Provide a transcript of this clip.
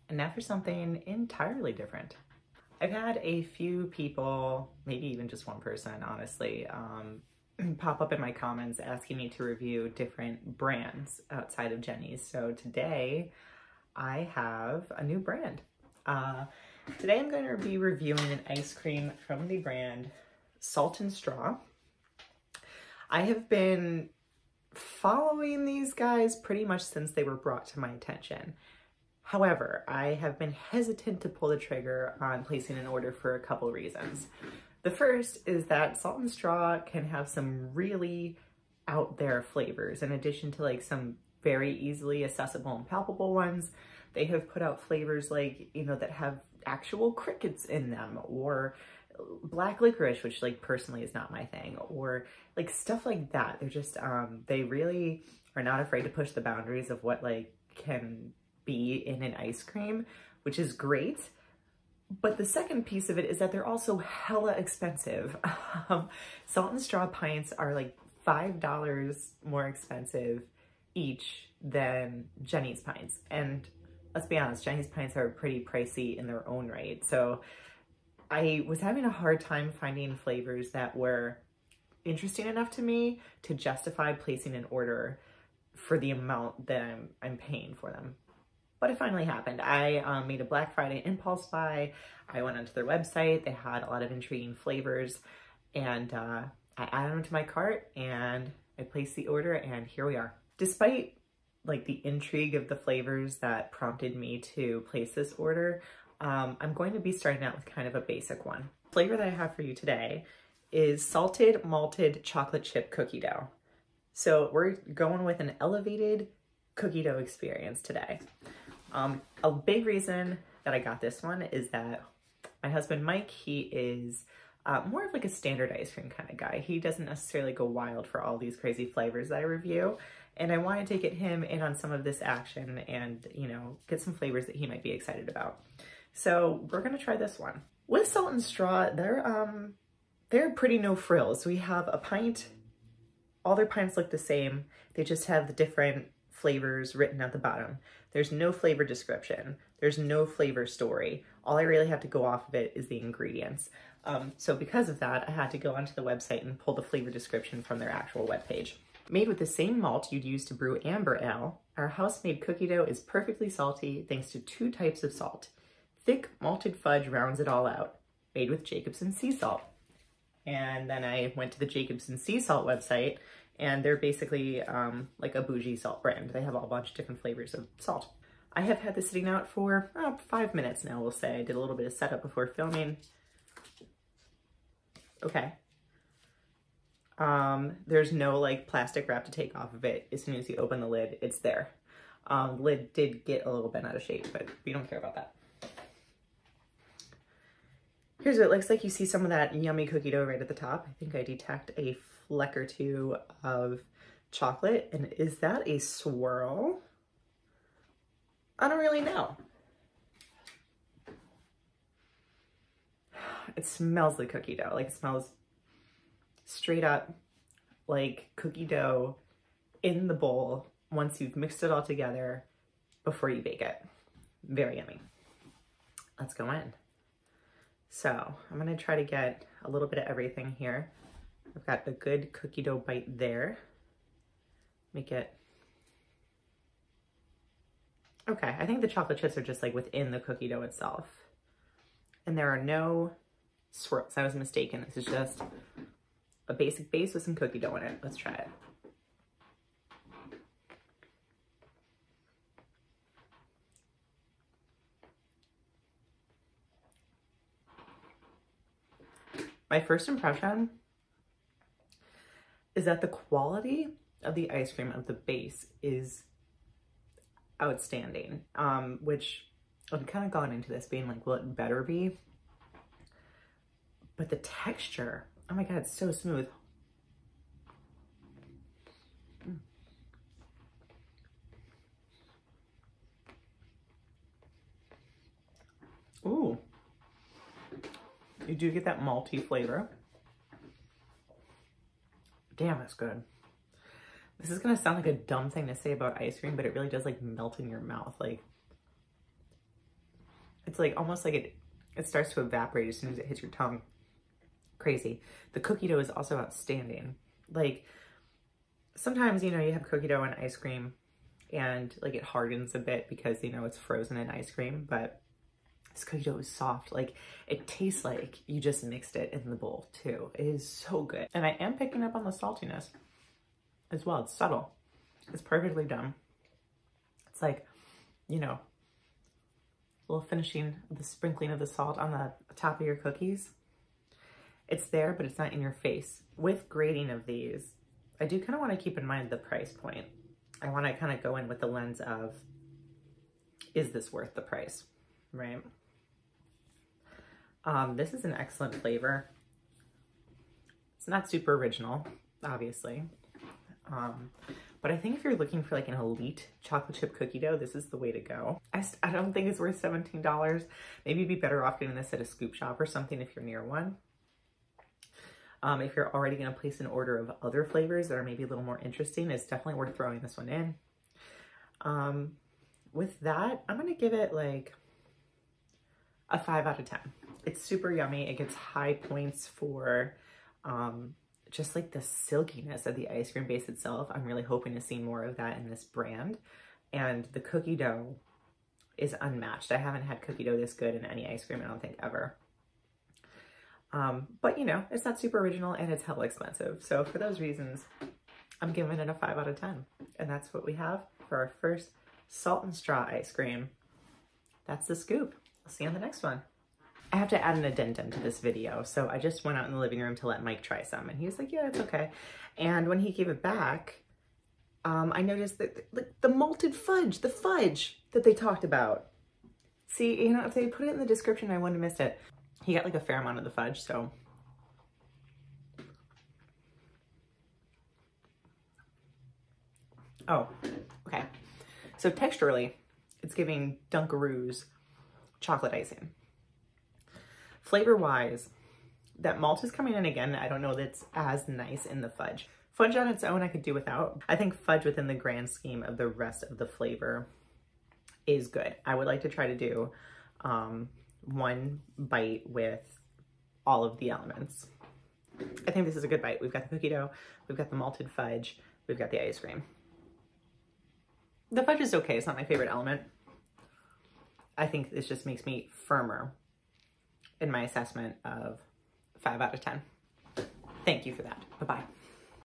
And now for something entirely different. I've had a few people, maybe even just one person, honestly, pop up in my comments asking me to review different brands outside of Jenny's. So today I have a new brand. Today I'm going to be reviewing an ice cream from the brand Salt and Straw. I have been following these guys pretty much since they were brought to my attention. However, I have been hesitant to pull the trigger on placing an order for a couple reasons. The first is that Salt and Straw can have some really out there flavors. In addition to like some very easily accessible and palpable ones, they have put out flavors like, you know, that have actual crickets in them, or black licorice, which like personally is not my thing, or like stuff like that. They're just, they really are not afraid to push the boundaries of what like can be in an ice cream, which is great. But the second piece of it is that they're also hella expensive. Salt and Straw pints are like $5 more expensive each than Jenny's pints. And let's be honest, Jenny's pints are pretty pricey in their own right. So I was having a hard time finding flavors that were interesting enough to me to justify placing an order for the amount that I'm paying for them. But it finally happened. I made a Black Friday impulse buy. I went onto their website. They had a lot of intriguing flavors, and I added them to my cart and I placed the order, and here we are. Despite like the intrigue of the flavors that prompted me to place this order, I'm going to be starting out with kind of a basic one. The flavor that I have for you today is salted malted chocolate chip cookie dough. So we're going with an elevated cookie dough experience today. A big reason that I got this one is that my husband Mike, he is more of like a standard ice cream kind of guy. He doesn't necessarily go wild for all these crazy flavors that I review. And I wanted to get him in on some of this action and, you know, get some flavors that he might be excited about. So we're gonna try this one. With Salt and Straw, they're pretty no frills. We have a pint. All their pints look the same. They just have the different flavors written at the bottom. There's no flavor description. There's no flavor story. All I really have to go off of it is the ingredients. So because of that, I had to go onto the website and pull the flavor description from their actual webpage. Made with the same malt you'd use to brew amber ale, our house-made cookie dough is perfectly salty thanks to 2 types of salt. Thick malted fudge rounds it all out, made with Jacobsen sea salt. And then I went to the Jacobsen sea salt website, and they're basically like a bougie salt brand. They have a bunch of different flavors of salt. I have had this sitting out for 5 minutes now, we'll say. I did a little bit of setup before filming. Okay. There's no like plastic wrap to take off of it. As soon as you open the lid, it's there. The lid did get a little bent out of shape, but we don't care about that. Here's what it looks like. You see some of that yummy cookie dough right at the top. I think I detect a fleck or two of chocolate. And is that a swirl? I don't really know. It smells like cookie dough. Like, it smells straight up like cookie dough in the bowl once you've mixed it all together before you bake it. Very yummy. Let's go in. So I'm gonna try to get a little bit of everything here. I've got a good cookie dough bite there. Make it, okay, I think the chocolate chips are just like within the cookie dough itself. And there are no swirls. I was mistaken. This is just a basic base with some cookie dough in it. Let's try it. My first impression is that the quality of the ice cream of the base is outstanding, which I've kind of gone into this being like, will it better be? But the texture, oh my God, it's so smooth. Ooh. You do get that malty flavor. Damn, that's good. This is gonna sound like a dumb thing to say about ice cream, but it really does like melt in your mouth. Like, It's like almost like it starts to evaporate as soon as it hits your tongue. Crazy. The cookie dough is also outstanding. Like sometimes, you know, you have cookie dough and ice cream and like it hardens a bit because, you know, it's frozen in ice cream, but this cookie dough is soft. Like it tastes like you just mixed it in the bowl too. It is so good. And I am picking up on the saltiness as well. It's subtle. It's perfectly done. It's like, you know, a little finishing, the sprinkling of the salt on the top of your cookies. It's there, but it's not in your face. With grading of these, I do kind of want to keep in mind the price point. I want to kind of go in with the lens of, is this worth the price, right? This is an excellent flavor. It's not super original, obviously. But I think if you're looking for like an elite chocolate chip cookie dough, this is the way to go. I don't think it's worth $17. Maybe you'd be better off getting this at a scoop shop or something if you're near one. If you're already going to place an order of other flavors that are maybe a little more interesting, it's definitely worth throwing this one in. With that, I'm going to give it like a 5 out of 10. It's super yummy. It gets high points for just like the silkiness of the ice cream base itself. I'm really hoping to see more of that in this brand. And the cookie dough is unmatched. I haven't had cookie dough this good in any ice cream, I don't think, ever. But you know, it's not super original and it's hella expensive. So for those reasons, I'm giving it a 5 out of 10. And that's what we have for our first salt and straw ice cream. That's the scoop. I'll see you on the next one. I have to add an addendum to this video. So I just went out in the living room to let Mike try some and he was like, yeah, it's okay. And when he gave it back, I noticed that the malted fudge, the fudge that they talked about. See, you know, if they put it in the description, I wouldn't have missed it. He got like a fair amount of the fudge, so. Oh, okay. So texturally, it's giving Dunkaroos chocolate icing. Flavor-wise, that malt is coming in again. I don't know that's as nice in the fudge. Fudge on its own, I could do without. I think fudge within the grand scheme of the rest of the flavor is good. I would like to try to do one bite with all of the elements. I think this is a good bite. We've got the cookie dough, we've got the malted fudge, we've got the ice cream. The fudge is okay. It's not my favorite element. I think this just makes me firmer in my assessment of 5 out of 10. Thank you for that. Bye-bye.